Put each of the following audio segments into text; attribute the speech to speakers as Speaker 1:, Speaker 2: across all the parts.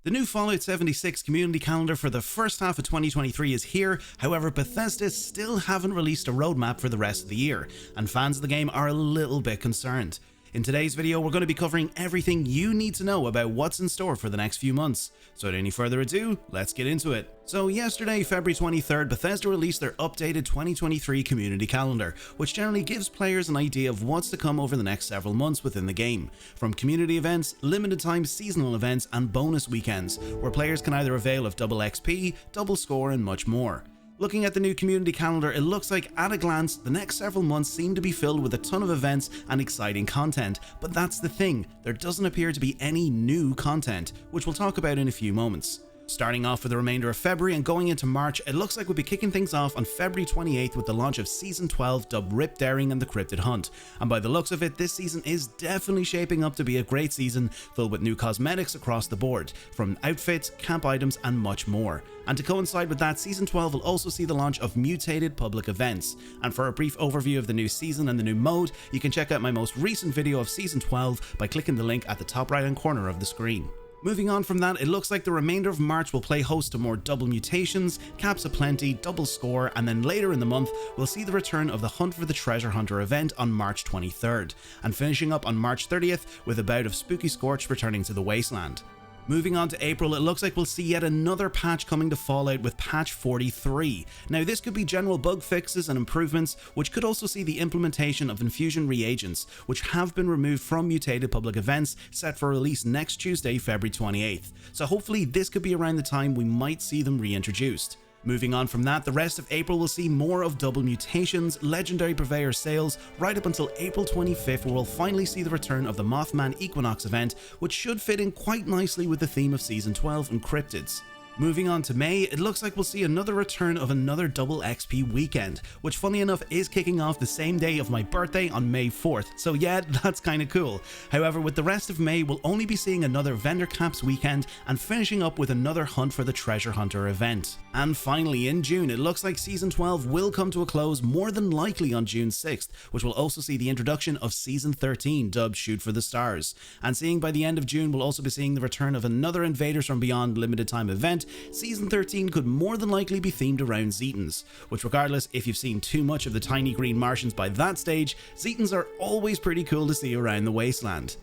Speaker 1: The new Fallout 76 community calendar for the first half of 2023 is here, however Bethesda still haven't released a roadmap for the rest of the year, and fans of the game are a little bit concerned. In today's video we're going to be covering everything you need to know about what's in store for the next few months. So without any further ado, let's get into it. So yesterday, February 23rd, Bethesda released their updated 2023 community calendar, which generally gives players an idea of what's to come over the next several months within the game, from community events, limited time seasonal events and bonus weekends, where players can either avail of double XP, double score and much more. Looking at the new community calendar, it looks like at a glance, the next several months seem to be filled with a ton of events and exciting content, but that's the thing, there doesn't appear to be any new content, which we'll talk about in a few moments. Starting off with the remainder of February and going into March, it looks like we'll be kicking things off on February 28th with the launch of Season 12 dubbed Rip Daring and the Cryptid Hunt, and by the looks of it, this season is definitely shaping up to be a great season filled with new cosmetics across the board, from outfits, camp items and much more. And to coincide with that, Season 12 will also see the launch of Mutated public events. And for a brief overview of the new season and the new mode, you can check out my most recent video of Season 12 by clicking the link at the top right hand corner of the screen. Moving on from that, it looks like the remainder of March will play host to more double mutations, caps aplenty, double score, and then later in the month we'll see the return of the Hunt for the Treasure Hunter event on March 23rd, and finishing up on March 30th with a bout of Spooky Scorch returning to the Wasteland. Moving on to April, it looks like we'll see yet another patch coming to Fallout with patch 43. Now this could be general bug fixes and improvements, which could also see the implementation of infusion reagents, which have been removed from mutated public events set for release next Tuesday, February 28th. So hopefully this could be around the time we might see them reintroduced. Moving on from that, the rest of April will see more of double mutations, legendary purveyor sales, right up until April 25th where we'll finally see the return of the Mothman Equinox event, which should fit in quite nicely with the theme of Season 12 and Cryptids. Moving on to May, it looks like we'll see another return of another double XP weekend, which funny enough is kicking off the same day of my birthday on May 4th, so yeah, that's kinda cool. However, with the rest of May, we'll only be seeing another vendor caps weekend and finishing up with another Hunt for the Treasure Hunter event. And finally, in June, it looks like Season 12 will come to a close more than likely on June 6th, which will also see the introduction of Season 13 dubbed Shoot for the Stars. And seeing by the end of June, we'll also be seeing the return of another Invaders from Beyond limited time event. Season 13 could more than likely be themed around Zetans, which regardless if you've seen too much of the tiny green Martians by that stage, Zetans are always pretty cool to see around the Wasteland.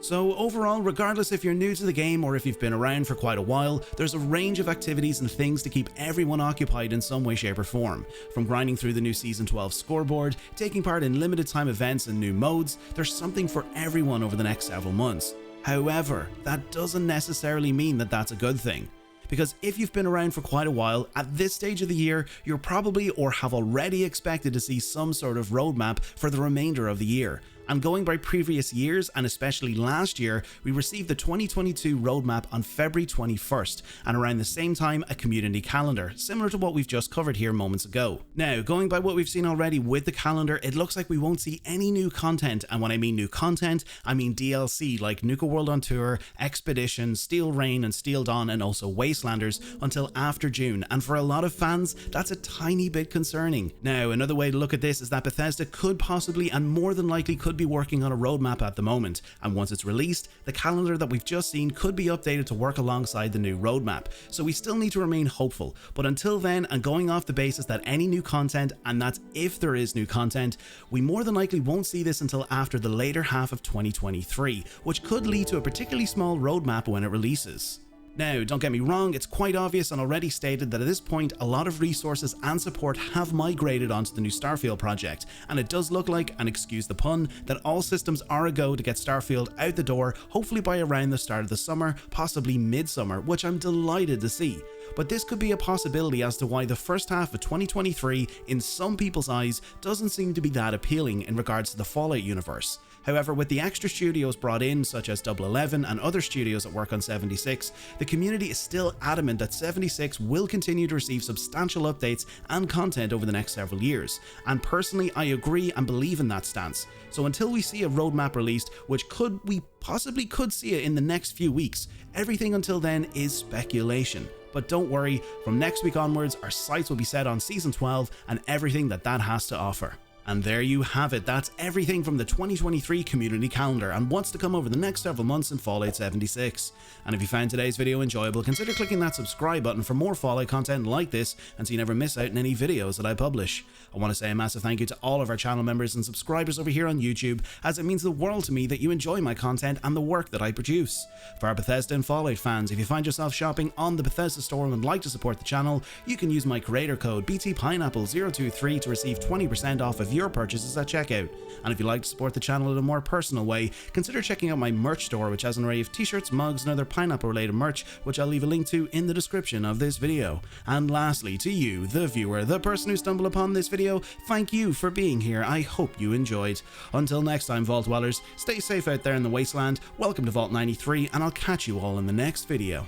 Speaker 1: So overall, regardless if you're new to the game or if you've been around for quite a while, there's a range of activities and things to keep everyone occupied in some way, shape or form. From grinding through the new Season 12 scoreboard, taking part in limited time events and new modes, there's something for everyone over the next several months. However, that doesn't necessarily mean that that's a good thing. Because if you've been around for quite a while, at this stage of the year, you're probably or have already expected to see some sort of roadmap for the remainder of the year. And going by previous years, and especially last year, we received the 2022 roadmap on February 21st, and around the same time a community calendar, similar to what we've just covered here moments ago. Now, going by what we've seen already with the calendar, it looks like we won't see any new content, and when I mean new content, I mean DLC like Nuka World on Tour, Expedition, Steel Rain and Steel Dawn and also Wastelanders until after June, and for a lot of fans, that's a tiny bit concerning. Now, another way to look at this is that Bethesda could possibly and more than likely could be working on a roadmap at the moment, and once it's released, the calendar that we've just seen could be updated to work alongside the new roadmap, so we still need to remain hopeful. But until then, and going off the basis that any new content, and that's if there is new content, we more than likely won't see this until after the later half of 2023, which could lead to a particularly small roadmap when it releases. Now, don't get me wrong, it's quite obvious and already stated that at this point a lot of resources and support have migrated onto the new Starfield project, and it does look like, and excuse the pun, that all systems are a go to get Starfield out the door, hopefully by around the start of the summer, possibly mid-summer, which I'm delighted to see. But this could be a possibility as to why the first half of 2023, in some people's eyes, doesn't seem to be that appealing in regards to the Fallout universe. However, with the extra studios brought in, such as 011 and other studios that work on 76, the community is still adamant that 76 will continue to receive substantial updates and content over the next several years, and personally I agree and believe in that stance. So until we see a roadmap released, which we possibly could see it in the next few weeks, everything until then is speculation. But don't worry, from next week onwards our sights will be set on Season 12 and everything that has to offer. And there you have it, that's everything from the 2023 community calendar and what's to come over the next several months in Fallout 76. And if you found today's video enjoyable, consider clicking that subscribe button for more Fallout content like this and so you never miss out on any videos that I publish. I want to say a massive thank you to all of our channel members and subscribers over here on YouTube, as it means the world to me that you enjoy my content and the work that I produce. For our Bethesda and Fallout fans, if you find yourself shopping on the Bethesda store and would like to support the channel, you can use my creator code BTPineapple023 to receive 20% off of your purchases at checkout. And if you'd like to support the channel in a more personal way, consider checking out my merch store, which has an array of t-shirts, mugs and other pineapple related merch, which I'll leave a link to in the description of this video. And lastly, to you, the viewer, the person who stumbled upon this video, thank you for being here. I hope you enjoyed. Until next time, Vault Dwellers, stay safe out there in the wasteland, welcome to Vault 93, and I'll catch you all in the next video.